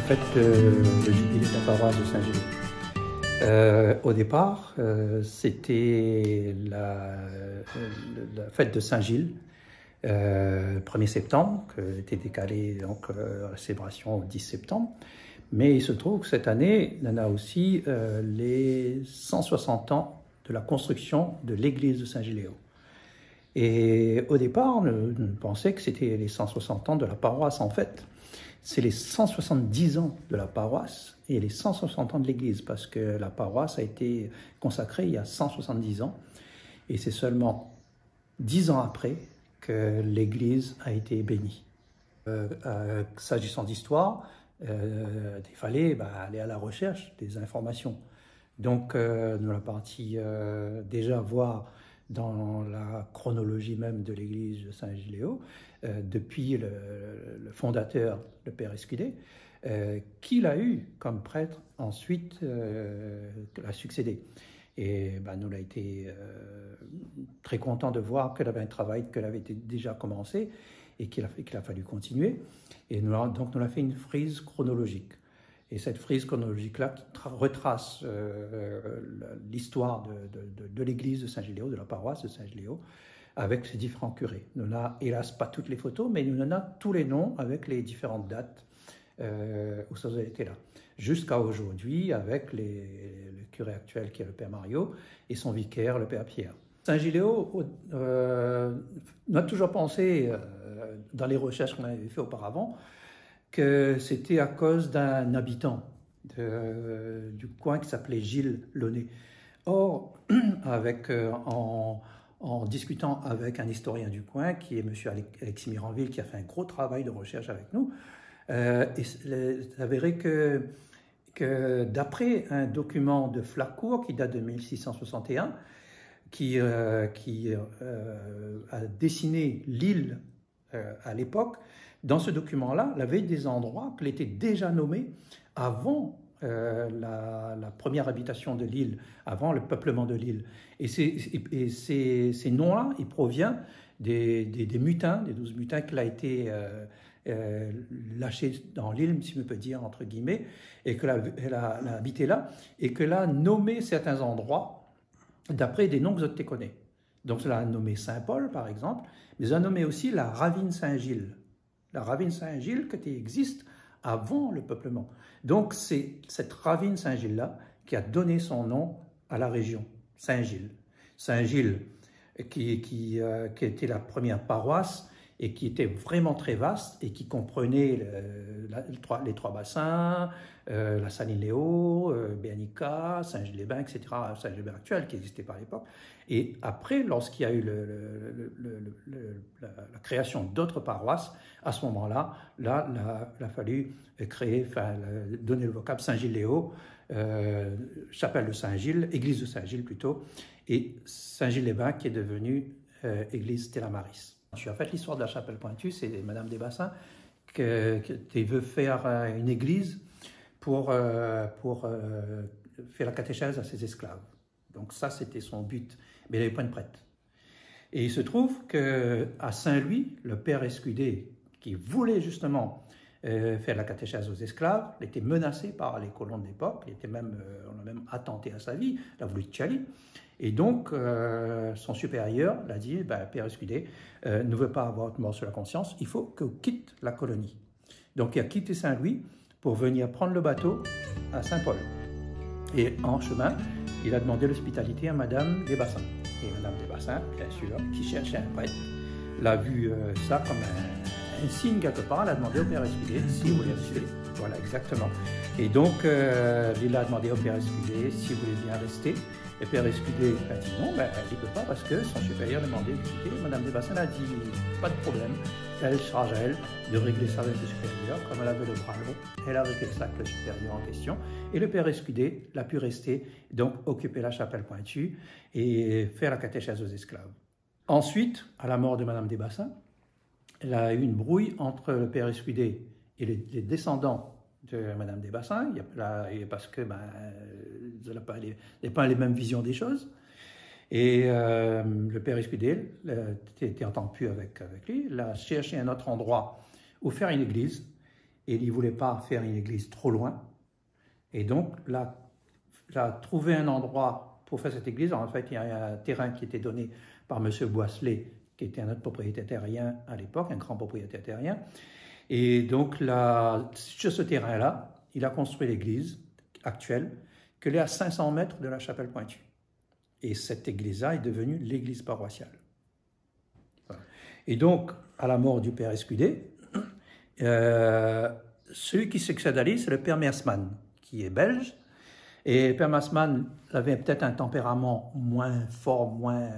fête le jubilé de la paroisse de Saint-Gilles. Au départ, c'était la fête de Saint-Gilles, 1er septembre, qui était décalée donc, la célébration au 10 septembre. Mais il se trouve que cette année, on a aussi les 160 ans de la construction de l'église de Saint-Gilles-Léo. Et au départ, on pensait que c'était les 160 ans de la paroisse. En fait, c'est les 170 ans de la paroisse et les 160 ans de l'église, parce que la paroisse a été consacrée il y a 170 ans. Et c'est seulement 10 ans après que l'église a été bénie. S'agissant d'histoire, il fallait aller à la recherche des informations. Donc, nous avons parti déjà voir dans la chronologie même de l'église de Saint-Gilles-Léo, depuis le fondateur, le père Escudé, qui l'a eu comme prêtre ensuite l'a succédé. Et nous avons été très contents de voir qu'elle avait un travail qu'elle avait déjà commencé et qu'il a fallu continuer. Et donc nous avons fait une frise chronologique. Et cette frise chronologique-là qui retrace l'histoire de l'église de Saint-Gilles-Léo, de la paroisse de Saint-Gilles-Léo, avec ses différents curés. Nous n'avons hélas pas toutes les photos, mais nous en avons tous les noms avec les différentes dates où ça a été là. Jusqu'à aujourd'hui, avec le curé actuel qui est le père Mario et son vicaire, le père Pierre. Saint-Gilles-Léo, on a toujours pensé, dans les recherches qu'on avait fait auparavant, que c'était à cause d'un habitant du coin qui s'appelait Gilles Launay. Or, en discutant avec un historien du coin, qui est M. Alexis Miranville, qui a fait un gros travail de recherche avec nous, il s'est avéré que d'après un document de Flacourt qui date de 1661, qui a dessiné l'île à l'époque, dans ce document-là, il y avait des endroits qui étaient déjà nommés avant la première habitation de l'île, avant le peuplement de l'île. Et ces noms-là, ils proviennent des mutins, des 12 mutins qu'il a été lâché dans l'île, si on peut dire, entre guillemets, et qu'elle a habité là, et qu'elle a nommé certains endroits d'après des noms que vous connaissez. Donc, elle a nommé Saint-Paul, par exemple, mais elle a nommé aussi la ravine Saint-Gilles. La ravine Saint-Gilles qui existe avant le peuplement. Donc, c'est cette ravine Saint-Gilles-là qui a donné son nom à la région, Saint-Gilles. Saint-Gilles, qui était la première paroisse et qui était vraiment très vaste et qui comprenait les trois bassins, la Saline-Léo, Béanica, Saint-Gilles-les-Bains, etc., Saint-Gilles-les-Bains actuel qui n'existait pas à l'époque. Et après, lorsqu'il y a eu la création d'autres paroisses, à ce moment-là, il a fallu donner le vocable Saint-Gilles-Léo, chapelle de Saint-Gilles, église de Saint-Gilles plutôt, et Saint-Gilles-les-Bains qui est devenu église Stella Maris. En fait, l'histoire de la chapelle Pointue, c'est Madame Desbassins qui veut faire une église pour faire la catéchèse à ses esclaves. Donc ça, c'était son but. Mais il n'y avait pas de prêtre. Et il se trouve qu'à Saint-Louis, le père Escudé, qui voulait justement faire la catéchèse aux esclaves, il était menacé par les colons de l'époque, on a même attenté à sa vie, il a voulu tuer. Et donc, son supérieur l'a dit, père Escudé ne veut pas avoir de mort sur la conscience, il faut qu'il quitte la colonie. Donc, il a quitté Saint-Louis pour venir prendre le bateau à Saint-Paul. Et en chemin, il a demandé l'hospitalité à Madame Desbassins. Et Madame Desbassins, bien sûr, qui cherchait un prêtre, l'a vu ça comme un signe quelque part. Elle a demandé au père Escudé s'il voulait rester. Voilà, exactement. Et donc, il a demandé au père Escudé s'il voulait bien rester. Et père Escudé a dit non, il ne peut pas parce que son supérieur a demandé de quitter. Madame Desbassins a dit pas de problème. Elle charge à elle de régler ça avec le supérieur. Comme elle avait le bras long, elle a réglé ça avec le supérieur en question. Et le père Escudé l'a pu rester, donc occuper la chapelle Pointue et faire la catéchèse aux esclaves. Ensuite, à la mort de Madame Desbassins, elle a eu une brouille entre le père Escudé et les descendants de Madame Desbassins, parce que n'avaient pas les mêmes visions des choses. Et le père Escudé était en temps plus avec lui, il a cherché un autre endroit où faire une église, et il ne voulait pas faire une église trop loin. Et donc, là, il a trouvé un endroit pour faire cette église. En fait, il y a un terrain qui était donné par M. Boisselet, qui était un autre propriétaire terrien à l'époque, un grand propriétaire terrien. Et donc, là, sur ce terrain-là, il a construit l'église actuelle, qu'elle est à 500 mètres de la chapelle Pointue. Et cette église-là est devenue l'église paroissiale. Voilà. Et donc, à la mort du père Escudé, celui qui succède à lui, c'est le père Mersman, qui est belge. Et le père Mersman avait peut-être un tempérament moins fort, moins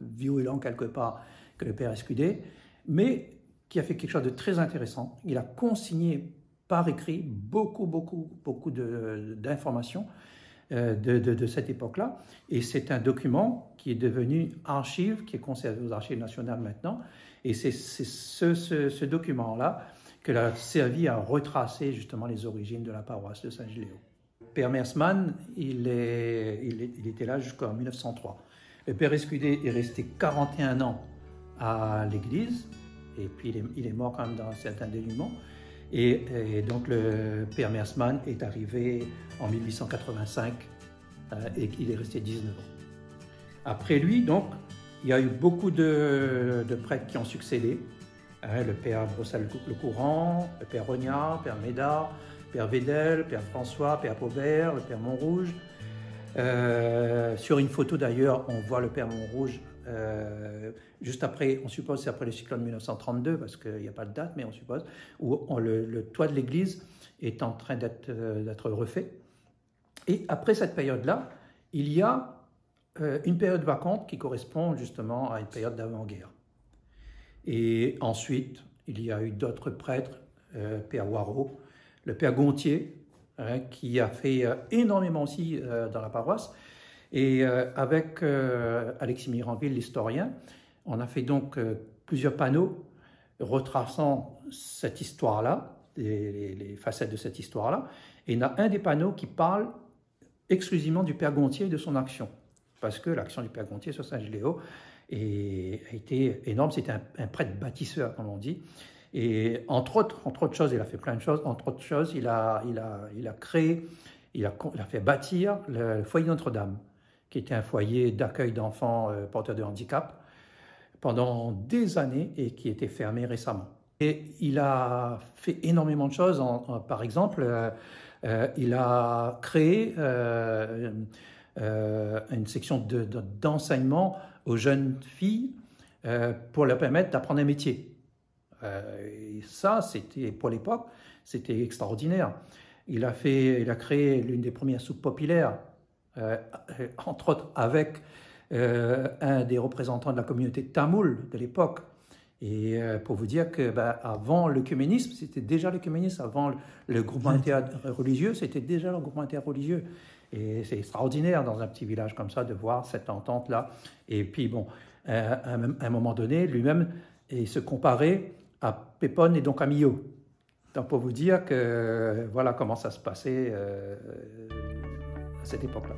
violent quelque part que le père Escudé, mais qui a fait quelque chose de très intéressant. Il a consigné par écrit beaucoup d'informations de cette époque-là. Et c'est un document qui est devenu archive, qui est conservé aux Archives nationales maintenant. Et c'est ce document-là qui a servi à retracer justement les origines de la paroisse de Saint-Gilléo. Père Mersman, il était là jusqu'en 1903. Le père Escudé est resté 41 ans à l'église, et puis il est mort quand même dans un certain dénouement. Et donc le père Mersman est arrivé en 1885 et il est resté 19 ans. Après lui, donc, il y a eu beaucoup de prêtres qui ont succédé. Le père Brossel-le-Courant, le père Rognard, le père Médard, le père Védel, le père François, le père Paubert, le père Montrouge. Sur une photo d'ailleurs, on voit le père Montrouge juste après, on suppose c'est après le cyclone 1932, parce qu'il n'y a pas de date, mais on suppose, où le toit de l'église est en train d'être refait. Et après cette période-là, il y a une période vacante qui correspond justement à une période d'avant-guerre. Et ensuite, il y a eu d'autres prêtres, père Waro, le père Gontier, qui a fait énormément aussi dans la paroisse. Et avec Alexis Miranville, l'historien, on a fait donc plusieurs panneaux retraçant cette histoire-là, les facettes de cette histoire-là. Et il y en a un des panneaux qui parle exclusivement du père Gontier et de son action. Parce que l'action du père Gontier sur Saint-Gilléo a été énorme. C'était un prêtre bâtisseur, comme on dit. Et entre autres choses, il a fait plein de choses. Entre autres choses, il a fait bâtir le foyer Notre-Dame, qui était un foyer d'accueil d'enfants porteurs de handicap pendant des années et qui était fermé récemment. Et il a fait énormément de choses. Par exemple, il a créé une section d'enseignement aux jeunes filles pour leur permettre d'apprendre un métier. Et ça, c'était pour l'époque, c'était extraordinaire. Il a créé l'une des premières soupes populaires, entre autres avec un des représentants de la communauté tamoule de l'époque. Et pour vous dire que avant l'œcuménisme, c'était déjà l'œcuménisme, avant le groupement interreligieux, c'était déjà le groupement interreligieux. Et c'est extraordinaire dans un petit village comme ça de voir cette entente-là. Et puis bon, à un moment donné, lui-même, il se comparait à Pépone et donc à Millau. Donc pour vous dire que voilà comment ça se passait à cette époque-là.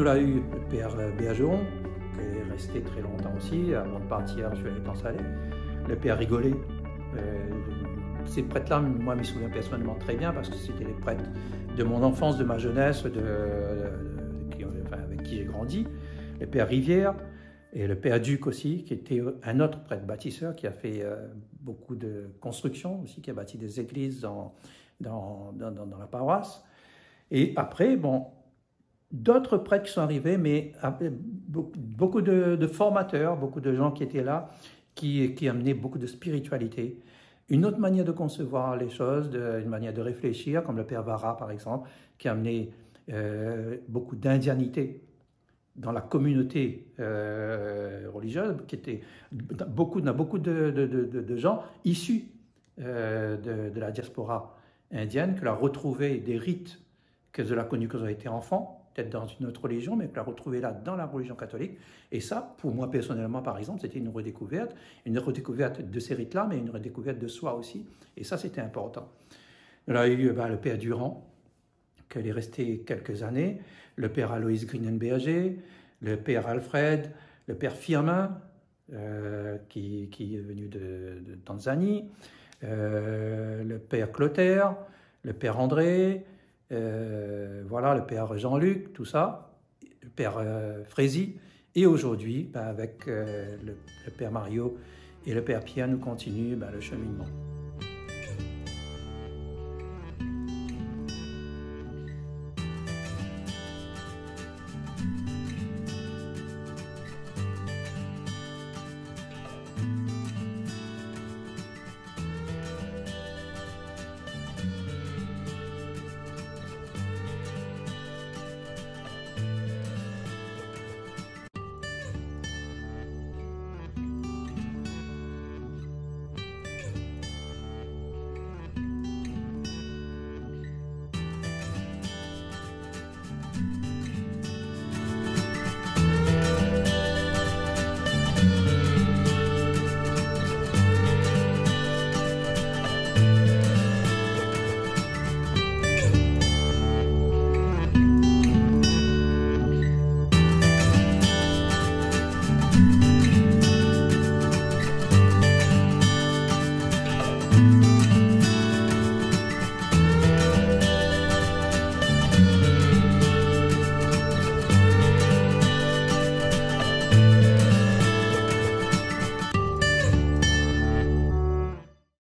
nous a eu le père Bergeron, qui est resté très longtemps aussi. Avant de partir, je suis allé en Salé. Le père Rigolet. Ces prêtres-là, moi, je me souviens personnellement très bien parce que c'était les prêtres de mon enfance, de ma jeunesse, avec qui j'ai grandi. Le père Rivière et le père Duc aussi, qui était un autre prêtre bâtisseur qui a fait beaucoup de constructions aussi, qui a bâti des églises dans la paroisse. Et après, bon, d'autres prêtres qui sont arrivés, mais beaucoup de formateurs, beaucoup de gens qui étaient là, qui amenaient beaucoup de spiritualité, une autre manière de concevoir les choses, une manière de réfléchir, comme le père Vara par exemple, qui amenait beaucoup d'indianité dans la communauté religieuse, qui était beaucoup de gens issus de la diaspora indienne, que l'a retrouvé des rites que je l'ai connu quand j'étais enfant, peut-être dans une autre religion, mais que l'a retrouvé là dans la religion catholique. Et ça, pour moi personnellement, par exemple, c'était une redécouverte de ces rites-là, mais une redécouverte de soi aussi. Et ça, c'était important. On a eu le père Durand, qui est resté quelques années, le père Aloïs Grinenberger, le père Alfred, le père Firmin, qui est venu de Tanzanie, le père Clotaire, le père André, voilà, le père Jean-Luc, tout ça, le père Frézy, et aujourd'hui, avec le père Mario et le père Pierre, nous continuons le cheminement.